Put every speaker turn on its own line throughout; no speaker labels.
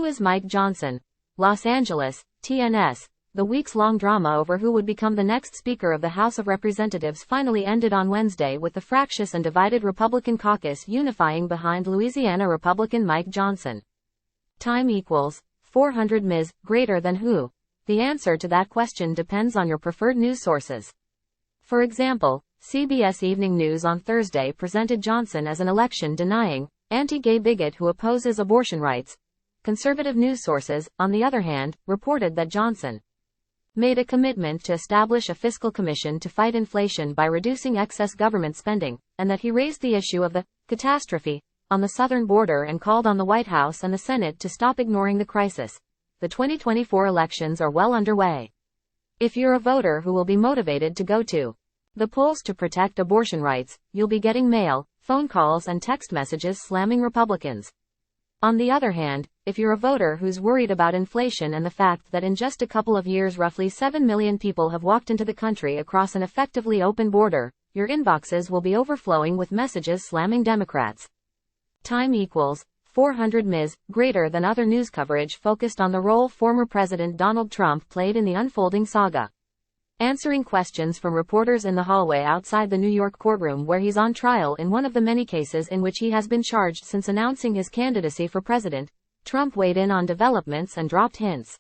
Who is Mike Johnson? Los Angeles, TNS. The weeks-long drama over who would become the next Speaker of the House of Representatives finally ended on Wednesday with the fractious and divided Republican caucus unifying behind Louisiana Republican Mike Johnson. Time equals 400 Ms. Greater than who? The answer to that question depends on your preferred news sources. For example, CBS Evening News on Thursday presented Johnson as an election-denying, anti-gay bigot who opposes abortion rights. Conservative news sources, on the other hand, reported that Johnson made a commitment to establish a fiscal commission to fight inflation by reducing excess government spending, and that he raised the issue of the catastrophe on the southern border and called on the White House and the Senate to stop ignoring the crisis. The 2024 elections are well underway. If you're a voter who will be motivated to go to the polls to protect abortion rights, you'll be getting mail, phone calls and text messages slamming Republicans. On the other hand, if you're a voter who's worried about inflation and the fact that in just a couple of years roughly 7 million people have walked into the country across an effectively open border, your inboxes will be overflowing with messages slamming Democrats. Time equals 400 Ms. Greater than other news coverage focused on the role former President Donald Trump played in the unfolding saga. Answering questions from reporters in the hallway outside the New York courtroom where he's on trial in one of the many cases in which he has been charged since announcing his candidacy for president, Trump weighed in on developments and dropped hints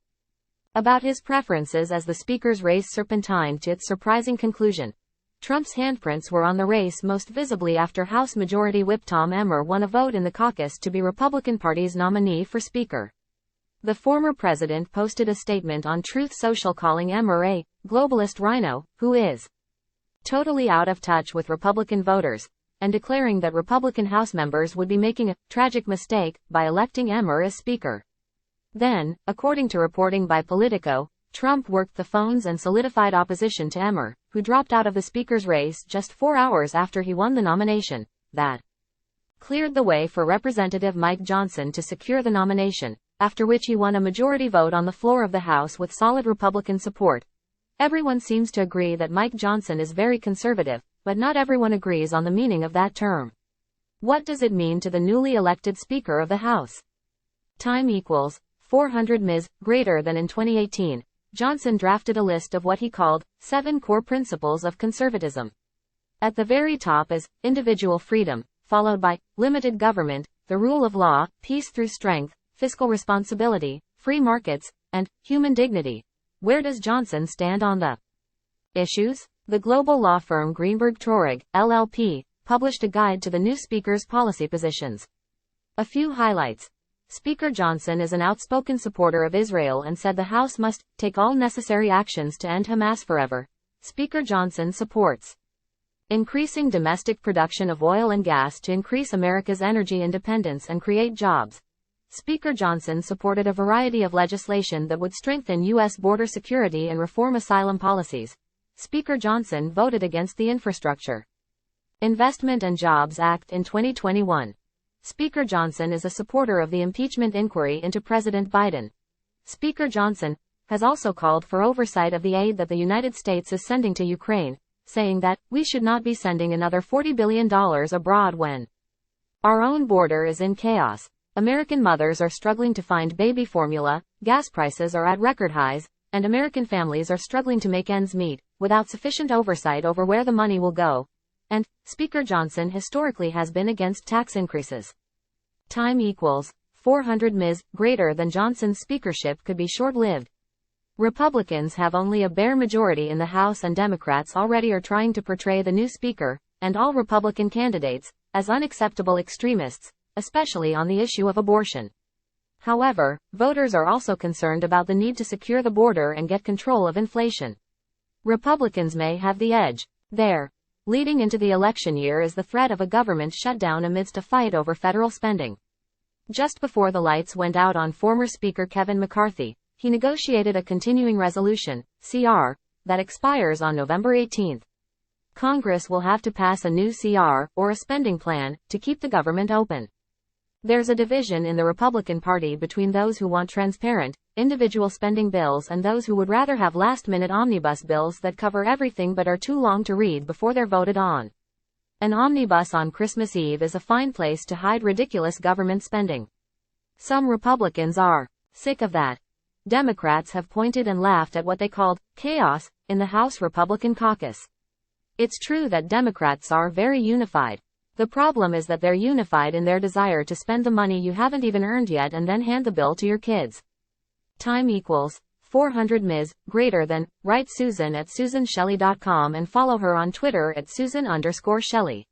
about his preferences as the speaker's race serpentined to its surprising conclusion. Trump's handprints were on the race most visibly after House Majority Whip Tom Emmer won a vote in the caucus to be Republican Party's nominee for Speaker. The former president posted a statement on Truth Social calling Emmer a globalist rhino, who is totally out of touch with Republican voters, and declaring that Republican House members would be making a tragic mistake by electing Emmer as Speaker. Then, according to reporting by Politico, Trump worked the phones and solidified opposition to Emmer, who dropped out of the Speaker's race just 4 hours after he won the nomination. That cleared the way for Representative Mike Johnson to secure the nomination, after which he won a majority vote on the floor of the House with solid Republican support. Everyone seems to agree that Mike Johnson is very conservative, but not everyone agrees on the meaning of that term. What does it mean to the newly elected Speaker of the House? Time equals 400 Ms. Greater than in 2018. Johnson drafted a list of what he called 7 core principles of conservatism. At the very top is individual freedom, followed by limited government, the rule of law, peace through strength, fiscal responsibility, free markets, and human dignity. Where does Johnson stand on the issues? The global law firm Greenberg Traurig, LLP, published a guide to the new Speaker's policy positions. A few highlights. Speaker Johnson is an outspoken supporter of Israel and said the House must take all necessary actions to end Hamas forever. Speaker Johnson supports increasing domestic production of oil and gas to increase America's energy independence and create jobs. Speaker Johnson supported a variety of legislation that would strengthen U.S. border security and reform asylum policies. Speaker Johnson voted against the Infrastructure Investment and Jobs Act in 2021. Speaker Johnson is a supporter of the impeachment inquiry into President Biden. Speaker Johnson has also called for oversight of the aid that the United States is sending to Ukraine, saying that we should not be sending another $40 billion abroad when our own border is in chaos. American mothers are struggling to find baby formula, gas prices are at record highs, and American families are struggling to make ends meet, without sufficient oversight over where the money will go. And Speaker Johnson historically has been against tax increases. Time equals 400 Ms. Greater than Johnson's speakership could be short-lived. Republicans have only a bare majority in the House and Democrats already are trying to portray the new Speaker, and all Republican candidates, as unacceptable extremists, especially on the issue of abortion. However, voters are also concerned about the need to secure the border and get control of inflation. Republicans may have the edge there. Leading into the election year is the threat of a government shutdown amidst a fight over federal spending. Just before the lights went out on former Speaker Kevin McCarthy, he negotiated a continuing resolution, CR, that expires on November 18. Congress will have to pass a new CR, or a spending plan, to keep the government open. There's a division in the Republican Party between those who want transparent, individual spending bills and those who would rather have last-minute omnibus bills that cover everything but are too long to read before they're voted on. An omnibus on Christmas Eve is a fine place to hide ridiculous government spending. Some Republicans are sick of that. Democrats have pointed and laughed at what they called chaos in the House Republican caucus. It's true that Democrats are very unified. The problem is that they're unified in their desire to spend the money you haven't even earned yet and then hand the bill to your kids. Time equals 400 Ms. greater than. Write Susan at susanshelley.com and follow her on Twitter at Susan_Shelley.